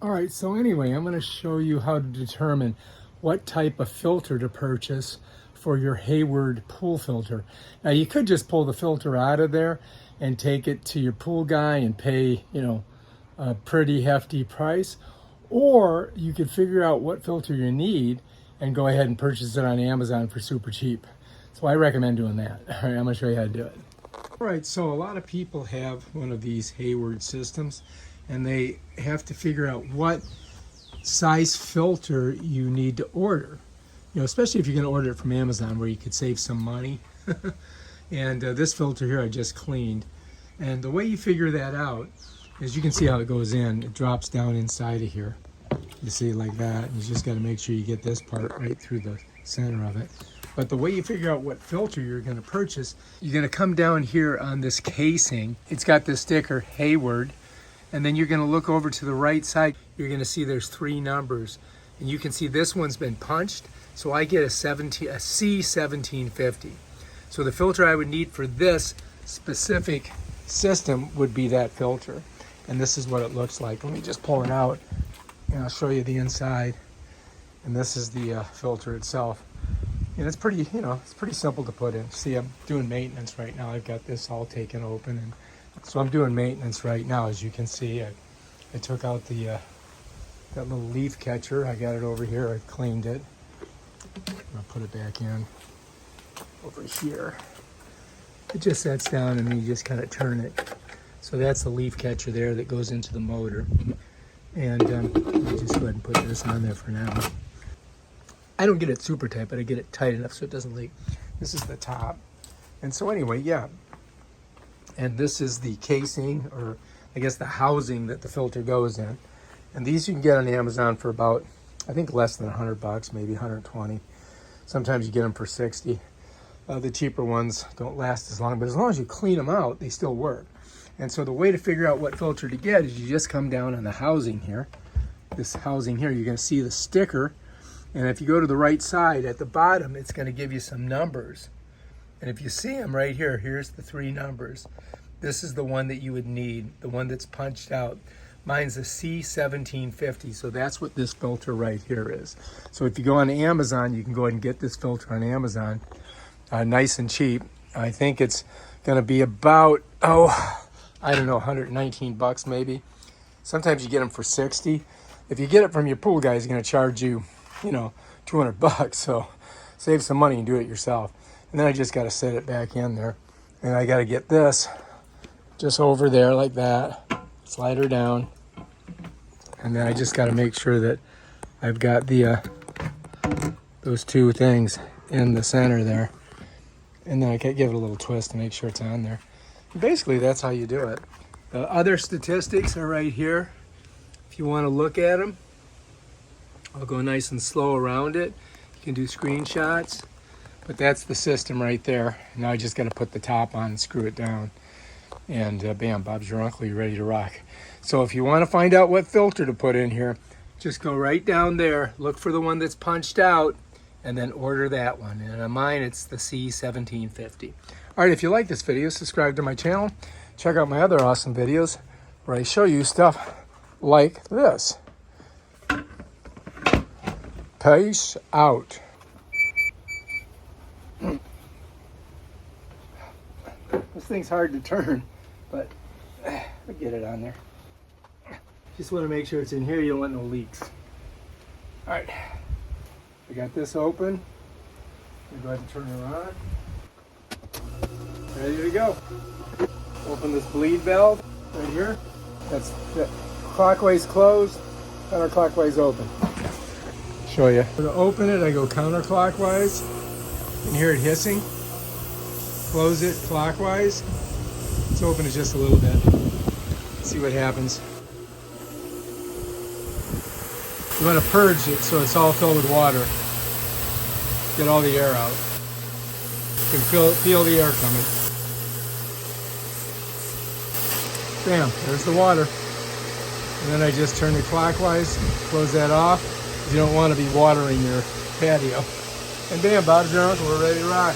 All right, so anyway, I'm going to show you how to determine what type of filter to purchase for your Hayward pool filter. Now, you could just pull the filter out of there and take it to your pool guy and pay, a pretty hefty price. Or you could figure out what filter you need and go ahead and purchase it on Amazon for super cheap. So I recommend doing that. All right, I'm going to show you how to do it. All right, so a lot of people have one of these Hayward systems, and they have to figure out what size filter you need to order. Especially if you're going to order it from Amazon, where you could save some money. And this filter here I just cleaned. And the way you figure that out is, you can see how it goes in. It drops down inside of here. You see, like that. You just got to make sure you get this part right through the center of it. But the way you figure out what filter you're going to purchase, you're going to come down here on this casing. It's got this sticker, Hayward. And then you're going to look over to the right side. You're going to see there's 3 numbers. And you can see this one's been punched. So I get a C1750. So the filter I would need for this specific system would be that filter. And this is what it looks like. Let me just pull it out and I'll show you the inside. And this is the filter itself. And it's pretty, it's pretty simple to put in. See, I'm doing maintenance right now. I've got this all taken open, and so I'm doing maintenance right now. As you can see, I took out the that little leaf catcher. I got it over here. I cleaned it. I'll put it back in over here. It just sets down, and you just kind of turn it. So that's the leaf catcher there that goes into the motor. And let me just go ahead and put this on there for now. I don't get it super tight, but I get it tight enough so it doesn't leak. This is the top. And so anyway, yeah. And this is the casing, or I guess the housing that the filter goes in. And these you can get on Amazon for about, I think, less than $100, maybe 120. Sometimes you get them for 60. The cheaper ones don't last as long, but as long as you clean them out, they still work. And so the way to figure out what filter to get is you just come down on the housing here. This housing here, you're going to see the sticker. And if you go to the right side at the bottom, it's going to give you some numbers. And if you see them right here, here's the 3 numbers. This is the one that you would need, the one that's punched out. Mine's a C1750, so that's what this filter right here is. So if you go on Amazon, you can go ahead and get this filter on Amazon, nice and cheap. I think it's going to be about, I don't know, $119 maybe. Sometimes you get them for 60. If you get it from your pool guy, he's going to charge you, $200, so save some money and do it yourself. And then I just got to set it back in there, and I got to get this just over there like that, slide her down, and then I just got to make sure that I've got the those 2 things in the center there, and then I can give it a little twist to make sure it's on there. And basically, that's how you do it. The other statistics are right here if you want to look at them. I'll go nice and slow around it. You can do screenshots, but that's the system right there. Now I just got to put the top on and screw it down. And bam, Bob's your uncle, you're ready to rock. So if you want to find out what filter to put in here, just go right down there, look for the one that's punched out, and then order that one. And on mine, it's the C1750. All right, if you like this video, subscribe to my channel. Check out my other awesome videos where I show you stuff like this. Peace out. This thing's hard to turn, but I get it on there. Just want to make sure it's in here. You don't want no leaks. All right, we got this open. I'm going to go ahead and turn her on. Ready to go. Open this bleed valve right here. That's clockwise closed, counterclockwise open. Show you. To open it, I go counterclockwise. You can hear it hissing. Close it clockwise. Let's open it just a little bit. See what happens. You want to purge it so it's all filled with water. Get all the air out. You can feel the air coming. Bam, there's the water. And then I just turn it clockwise, close that off. You don't want to be watering your patio. And bam, Bob's your uncle, we're ready to rock.